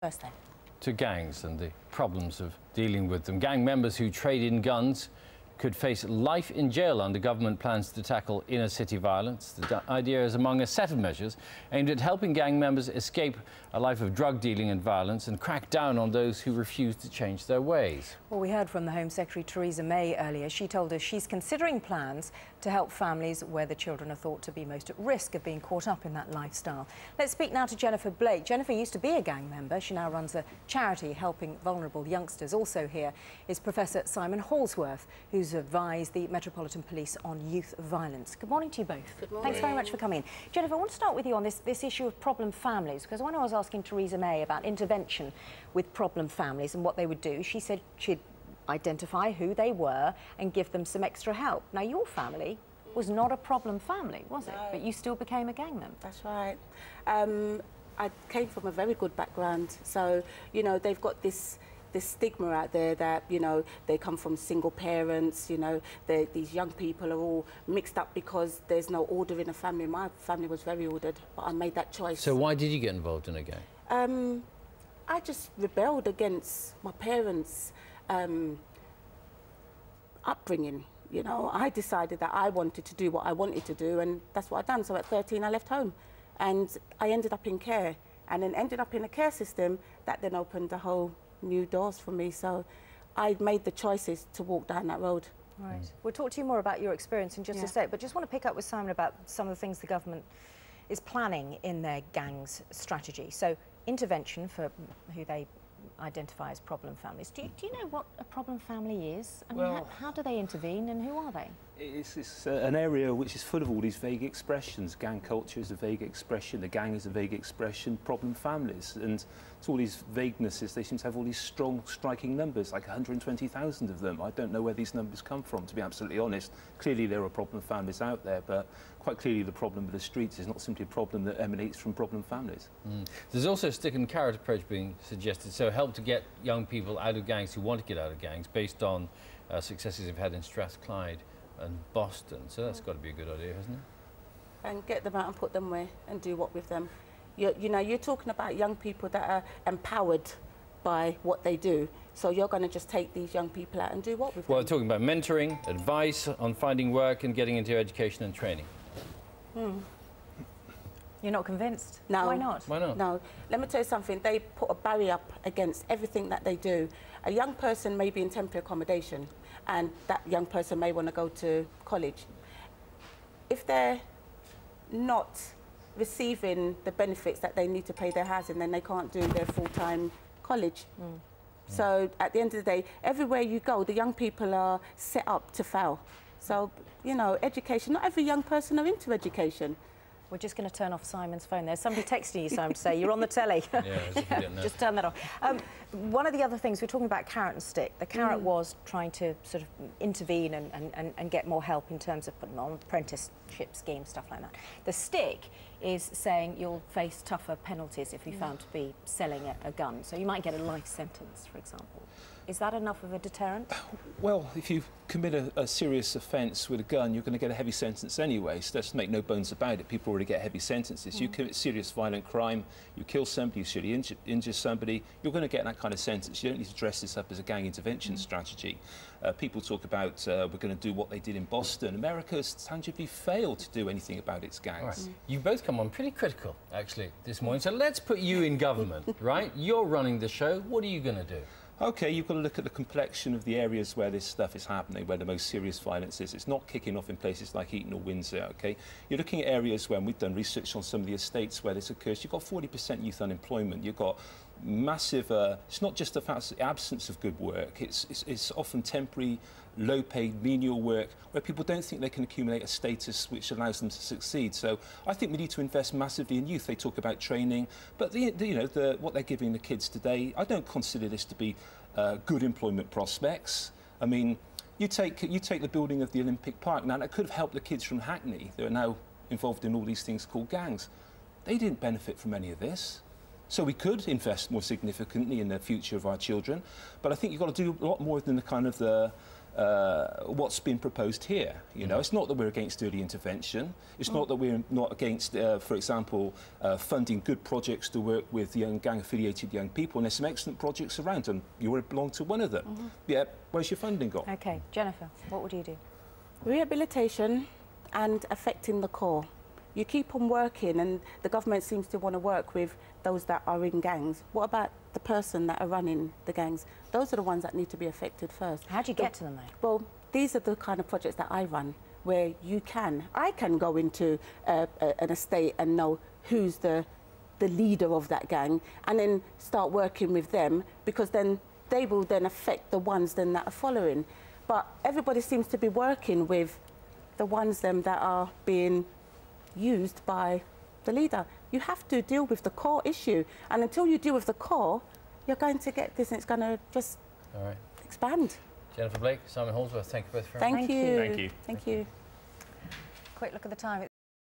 First then. To gangs and the problems of dealing with them. Gang members who trade in guns could face life in jail under government plans to tackle inner-city violence. The idea is among a set of measures aimed at helping gang members escape a life of drug dealing and violence and crack down on those who refuse to change their ways. Well, we heard from the Home Secretary Theresa May earlier. She told us she's considering plans to help families where the children are thought to be most at risk of being caught up in that lifestyle. Let's speak now to Jennifer Blake. Jennifer used to be a gang member. She now runs a charity helping vulnerable youngsters. Also here is Professor Simon Hallsworth, who's advised the Metropolitan Police on youth violence. Good morning to you both. Good morning. Thanks very much for coming in. Jennifer, I want to start with you on this issue of problem families, because when I was asking Theresa May about intervention with problem families and what they would do, she said she'd identify who they were and give them some extra help. Now, your family was not a problem family, was it? But you still became a gang member. That's right. I came from a very good background, so, you know, they've got this stigma out there that, you know, they come from single parents, you know, these young people are all mixed up because there's no order in the family. My family was very ordered, but I made that choice. So why did you get involved in a gang? I just rebelled against my parents' upbringing. You know, I decided that I wanted to do what I wanted to do, and that's what I've done. So at 13, I left home, and I ended up in care, and then ended up in a care system that then opened a whole new doors for me. So I made the choices to walk down that road. Right. We'll talk to you more about your experience in just a sec, but just want to pick up with Simon about some of the things the government is planning in their gangs strategy. So intervention for who they identify as problem families. Do you know what a problem family is? I mean, how do they intervene and who are they? It's an area which is full of all these vague expressions. Gang culture is a vague expression, the gang is a vague expression, problem families. And it's all these vaguenesses, they seem to have all these strong, striking numbers, like 120,000 of them. I don't know where these numbers come from, to be absolutely honest. Clearly there are problem families out there, but quite clearly the problem with the streets is not simply a problem that emanates from problem families. There's also a stick and carrot approach being suggested, so help to get young people out of gangs who want to get out of gangs based on successes they've had in Strathclyde and Boston. So that's got to be a good idea, hasn't it? And get them out and put them where and do what with them. You know, you're talking about young people that are empowered by what they do. So you're going to just take these young people out and do what with them? Well, we're talking about mentoring, advice on finding work and getting into education and training. You're not convinced? No. Why not? Why not? No. Let me tell you something. They put a barrier up against everything that they do. A young person may be in temporary accommodation and that young person may want to go to college. If they're not receiving the benefits that they need to pay their housing, then they can't do their full-time college. So at the end of the day, everywhere you go, the young people are set up to fail. So, you know, education, not every young person are into education. We're just going to turn off Simon's phone. There's somebody texting you, Simon, to say you're on the telly. Just turn that off. One of the other things, we're talking about carrot and stick. The carrot was trying to sort of intervene and get more help in terms of putting on apprenticeship schemes, stuff like that. The stick is saying you'll face tougher penalties if you're found to be selling a gun. So you might get a life sentence, for example. Is that enough of a deterrent? Well, if you commit a serious offence with a gun, you're going to get a heavy sentence anyway. So let's make no bones about it. People already get heavy sentences. You commit serious violent crime, you kill somebody, you seriously injure somebody, you're going to get that kind of sentence. You don't need to dress this up as a gang intervention strategy. People talk about we're going to do what they did in Boston. America has tangibly failed to do anything about its gangs. Right. You both come on pretty critical, actually, this morning. So let's put you in government, right? You're running the show. What are you going to do? OK, you've got to look at the complexion of the areas where this stuff is happening, where the most serious violence is. It's not kicking off in places like Eton or Windsor, OK? You're looking at areas where we've done research on some of the estates where this occurs. You've got 40% youth unemployment. You've got massive, it's not just the absence of good work. It's often temporary, low-paid, menial work where people don't think they can accumulate a status which allows them to succeed. So I think we need to invest massively in youth. They talk about training, but what they're giving the kids today, I don't consider this to be good employment prospects. I mean, you take the building of the Olympic Park. Now, that could have helped the kids from Hackney. They're now involved in all these things called gangs. They didn't benefit from any of this. So we could invest more significantly in the future of our children, but I think you've got to do a lot more than the kind of the what's been proposed here. You know, it's not that we're against early intervention. It's not that we're not against, for example, funding good projects to work with young gang-affiliated young people. And there's some excellent projects around, and you belong to one of them. Yeah, where's your funding gone? OK, Jennifer, what would you do? Rehabilitation and affecting the core. You keep on working, and the government seems to want to work with those that are in gangs. What about the person that are running the gangs? Those are the ones that need to be affected first. How do you get to them, though? Well, these are the kind of projects that I run, where I can go into an estate and know who's the leader of that gang, and then start working with them, because then they will then affect the ones then that are following. But everybody seems to be working with the ones then that are being used by the leader. You have to deal with the core issue, and until you deal with the core, you're going to get this, and it's going to just expand. Jennifer Blake, Simon Hallsworth, thank you both very much. Thank you. Thank you. Thank you. Quick look at the time.